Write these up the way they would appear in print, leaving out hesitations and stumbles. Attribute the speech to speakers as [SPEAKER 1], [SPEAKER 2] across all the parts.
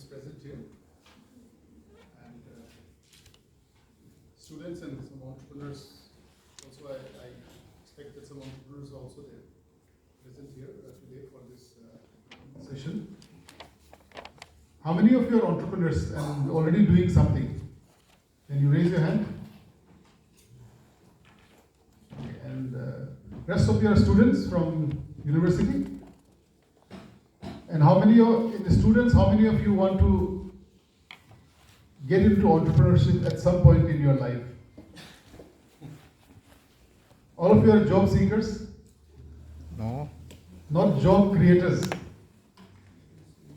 [SPEAKER 1] present here, and students and some entrepreneurs. Also, I expect that some entrepreneurs are also there, present here today for this session. How many of you are entrepreneurs and already doing something? Can you raise your hand? Okay, and rest of you are students from university? And how many of the students, how many of you want to get into entrepreneurship at some point in your life? All of you are job seekers?
[SPEAKER 2] No.
[SPEAKER 1] Not job creators.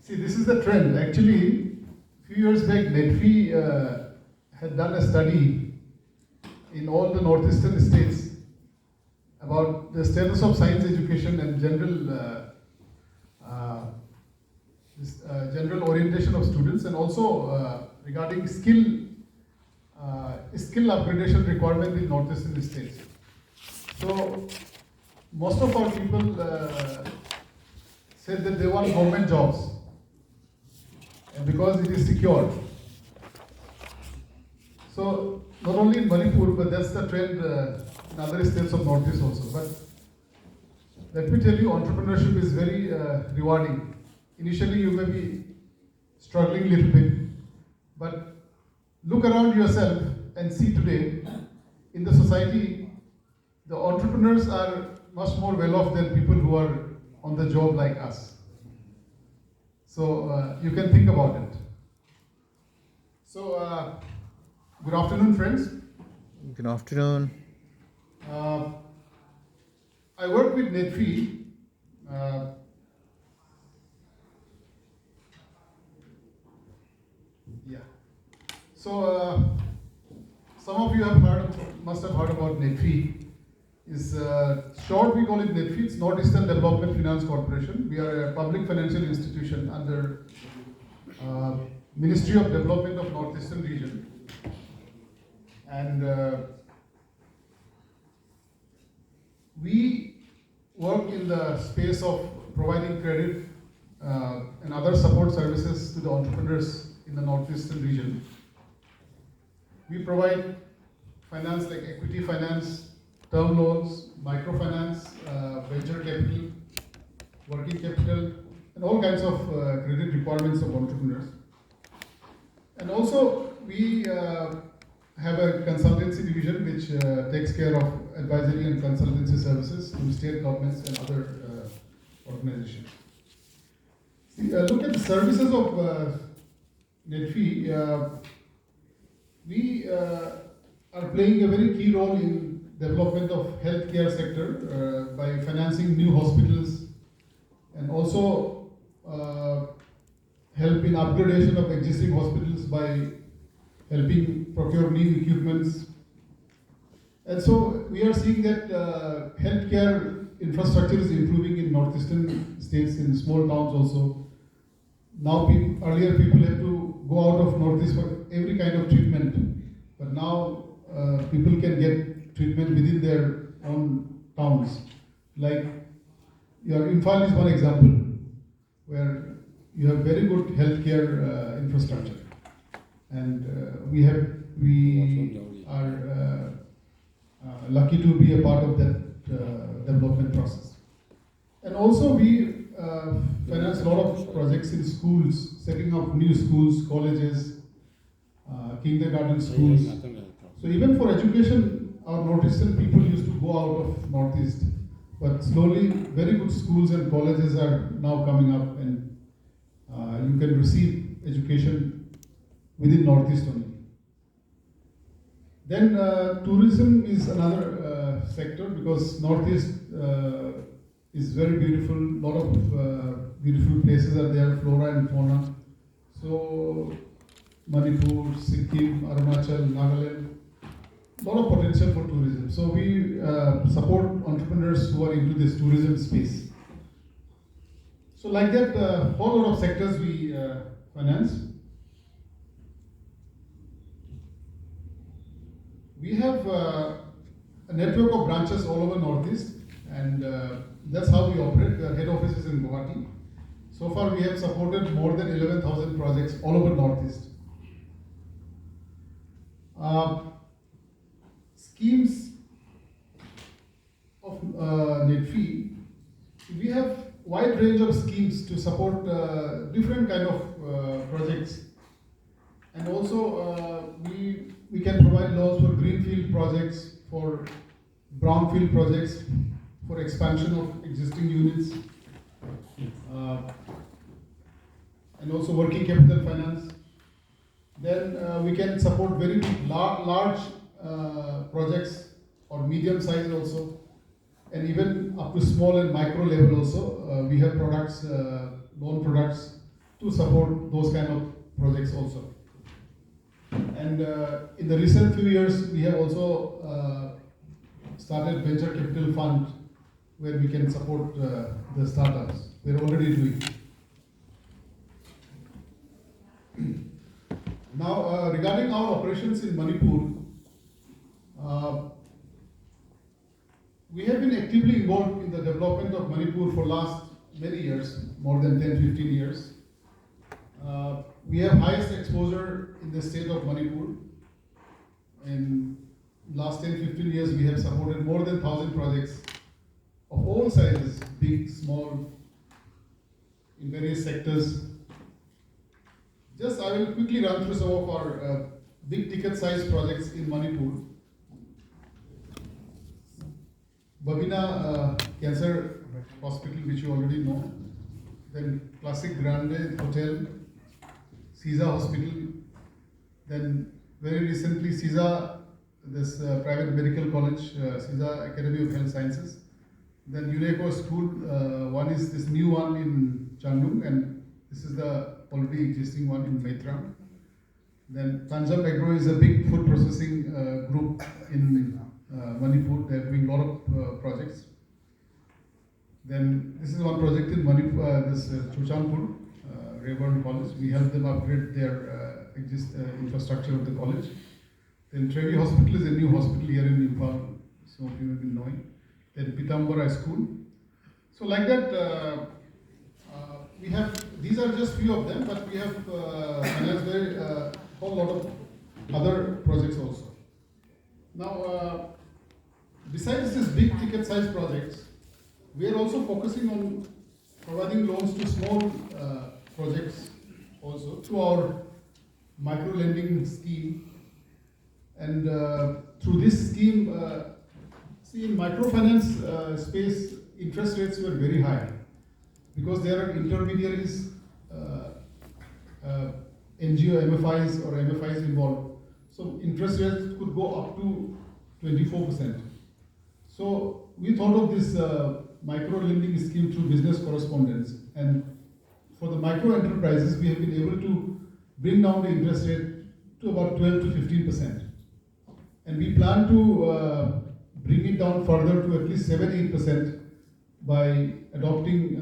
[SPEAKER 1] See, this is the trend. Actually, a few years back, NEDFi had done a study in all the northeastern states about the status of science education and general orientation of students, and also regarding skill upgradation requirement in northeastern states. So most of our people said that they want government jobs, and because it is secure. So not only in Manipur, but that's the trend in other states of Northeast also. But let me tell you, entrepreneurship is very rewarding. Initially, you may be struggling a little bit, but look around yourself and see today in the society, the entrepreneurs are much more well off than people who are on the job like us. So you can think about it. So good afternoon, friends.
[SPEAKER 2] Good afternoon.
[SPEAKER 1] I work with NEDFi. So some of you must have heard about NEDFi. Is short, we call it NEDFi. It's Northeastern Development Finance Corporation. We are a public financial institution under Ministry of Development of Northeastern Region. And we work in the space of providing credit and other support services to the entrepreneurs in the Northeastern region. We provide finance like equity finance, term loans, microfinance, venture capital, working capital, and all kinds of credit requirements of entrepreneurs. And also, we have a consultancy division which takes care of advisory and consultancy services to state governments and other organizations. See, look at the services of NEDFi. We are playing a very key role in development of healthcare sector by financing new hospitals, and also help in upgradation of existing hospitals by helping procure new equipments. And so we are seeing that healthcare infrastructure is improving in northeastern states, in small towns also. Now, earlier people had to go out of northeast for every kind of treatment, but now people can get treatment within their own towns. Like your Imphal is one example where you have very good healthcare infrastructure, and we are lucky to be a part of that development process. And also we finance a lot of projects in schools, setting up new schools, colleges, kindergarten schools. So even for education, our northeastern people used to go out of northeast, but slowly very good schools and colleges are now coming up, and you can receive education within northeast only. Then tourism is another sector, because northeast is very beautiful. A lot of beautiful places are there, flora and fauna. So Manipur, Sikkim, Arunachal, Nagaland, a lot of potential for tourism. So we support entrepreneurs who are into this tourism space. So like that, a whole lot of sectors we finance. We have a network of branches all over Northeast, and that's how we operate. Our head office is in Guwahati. So far we have supported more than 11,000 projects all over Northeast. Schemes of NEDFi, we have wide range of schemes to support different kind of projects, and also we can provide loans for greenfield projects, for brownfield projects, for expansion of existing units, and also working capital finance. Then we can support very large projects or medium size also, and even up to small and micro level also. We have products, loan products to support those kind of projects also. And in the recent few years, we have also started venture capital fund where we can support the startups. We're already doing. Now, regarding our operations in Manipur, we have been actively involved in the development of Manipur for last many years, more than 10-15 years. We have highest exposure in the state of Manipur. In last 10-15 years, we have supported more than 1,000 projects of all sizes, big, small, in various sectors. Just I will quickly run through some of our big ticket size projects in Manipur. Babina Cancer Hospital, which you already know. Then Classic Grande Hotel, CISA Hospital. Then very recently CISA, this private medical college, CISA Academy of Health Sciences. Then UNESCO School, one is this new one in Chandung, and this is the already existing one in Maitra. Then Tanjab Agro is a big food processing group in Manipur. They are doing a lot of projects. Then this is one project in Manipur, this Chuchanpur, Rayburn College. We help them upgrade their infrastructure of the college. Then Trevi Hospital is a new hospital here in Imphal, some of you have been knowing. Then Pitambara School. So like that, we have, these are just few of them, but we have financed a whole lot of other projects also. Now, besides these big ticket size projects, we are also focusing on providing loans to small projects also through our micro lending scheme. And through this scheme, see, in microfinance space, interest rates were very high because there are intermediaries, NGO MFIs or MFIs involved. So interest rates could go up to 24%. So we thought of this micro lending scheme through business correspondence, and for the micro enterprises, we have been able to bring down the interest rate to about 12 to 15%. And we plan to bring it down further to at least 7-8% by adopting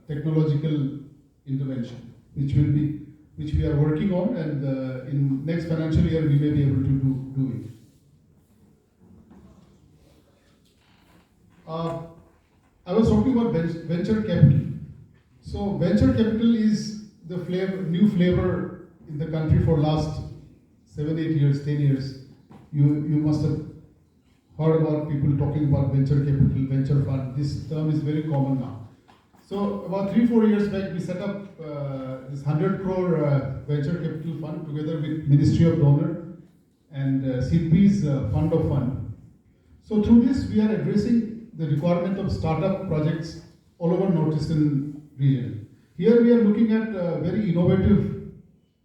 [SPEAKER 1] technological intervention, which we are working on, and in next financial year we may be able to do it. I was talking about venture capital. So venture capital is the new flavor in the country for last 7-8 years, 10 years. You must have heard about people talking about venture capital, venture fund. This term is very common now. So about 3-4 years back, we set up this 100 crore venture capital fund together with Ministry of Donor and SIDBI's Fund of Fund. So through this, we are addressing the requirement of startup projects all over Northeastern region. Here we are looking at very innovative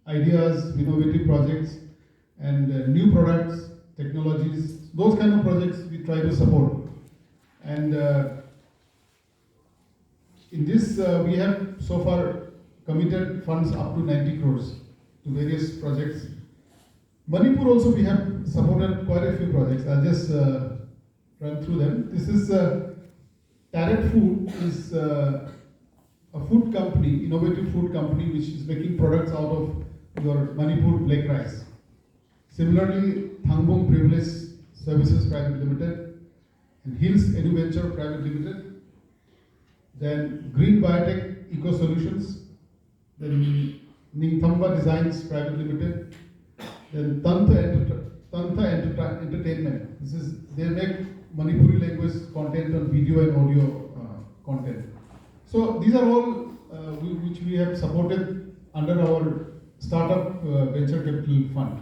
[SPEAKER 1] ideas, innovative projects, and new products, technologies. Those kind of projects we try to support. And in this, we have so far committed funds up to 90 crores to various projects. Manipur also we have supported quite a few projects. I'll just run through them. This is Tarot Food is a food company, innovative food company, which is making products out of your Manipur black rice. Similarly, Thangbong Privilege Services Private Limited and Hills EduVenture Private Limited. Then Green Biotech Eco Solutions, then Ninthamba Designs Private Limited, then Tantha Entertainment. They make Manipuri language content on video and audio content. So these are all which we have supported under our startup venture capital fund.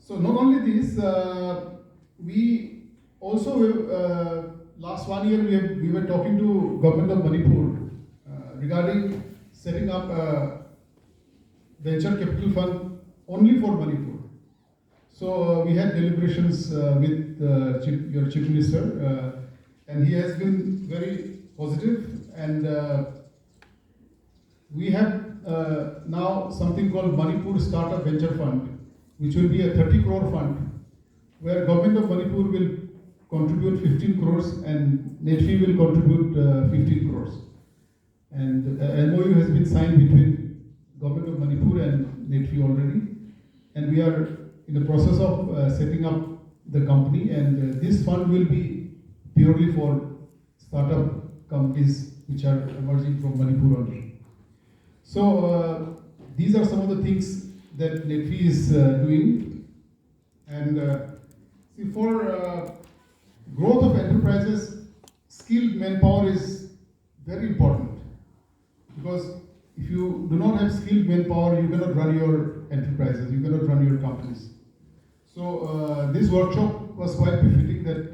[SPEAKER 1] So not only this, we also last 1 year we were talking to government of Manipur regarding setting up a venture capital fund only for Manipur. So we had deliberations with your Chief Minister, and he has been very positive, and we have now something called Manipur Startup Venture Fund, which will be a 30 crore fund, where government of Manipur will contribute 15 crores and NEDFi will contribute 15 crores. And MOU has been signed between government of Manipur and NEDFi already, and we are in the process of setting up the company, and this fund will be purely for startup companies which are emerging from Manipur only. So these are some of the things that NEDFi is doing, and see, for growth of enterprises, skilled manpower is very important, because if you do not have skilled manpower, you cannot run your enterprises, you cannot run your companies. So this workshop was quite befitting that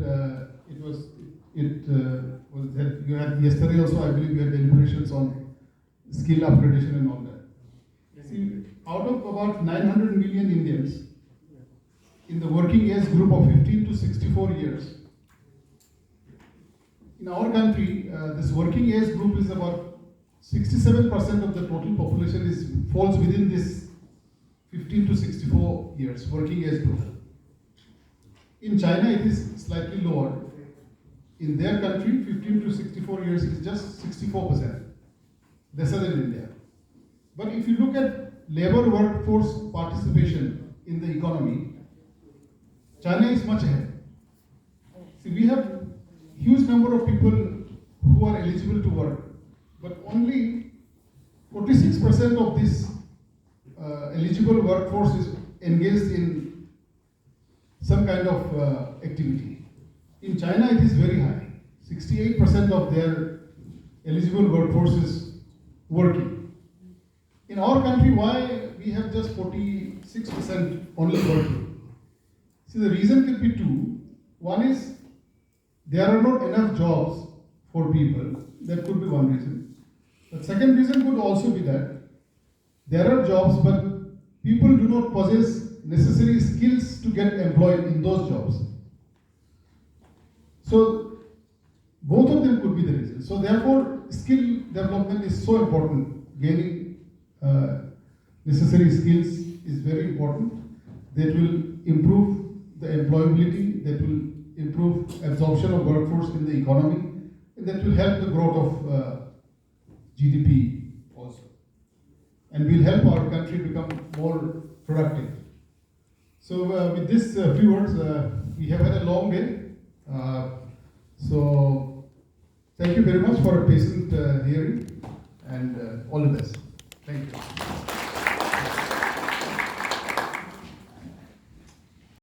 [SPEAKER 1] that you had yesterday also. I believe you had deliberations on skill upgradation and all that. See, out of about 900 million Indians in the working age group of 15 to 64 years, in our country, this working age group is about 67% of the total population falls within this 15 to 64 years working age group. In China, it is slightly lower. In their country, 15 to 64 years is just 64%, lesser than India. But if you look at labor workforce participation in the economy, China is much ahead. See, we have huge number of people who are eligible to work, but only 46% of this eligible workforce is engaged in some kind of activity. In China, it is very high. 68% of their eligible workforce is working. In our country, why we have just 46% only working? See, the reason could be two. One is there are not enough jobs for people. That could be one reason. The second reason could also be that there are jobs, but people do not possess necessary skills to get employed in those jobs. So both of them could be the reason. So therefore, skill development is so important. Gaining necessary skills is very important. That will improve the employability, that will improve absorption of workforce in the economy, and that will help the growth of GDP also. And will help our country become more productive. So with this few words, we have had a long day. So thank you very much for a patient hearing, and all the best. Thank you.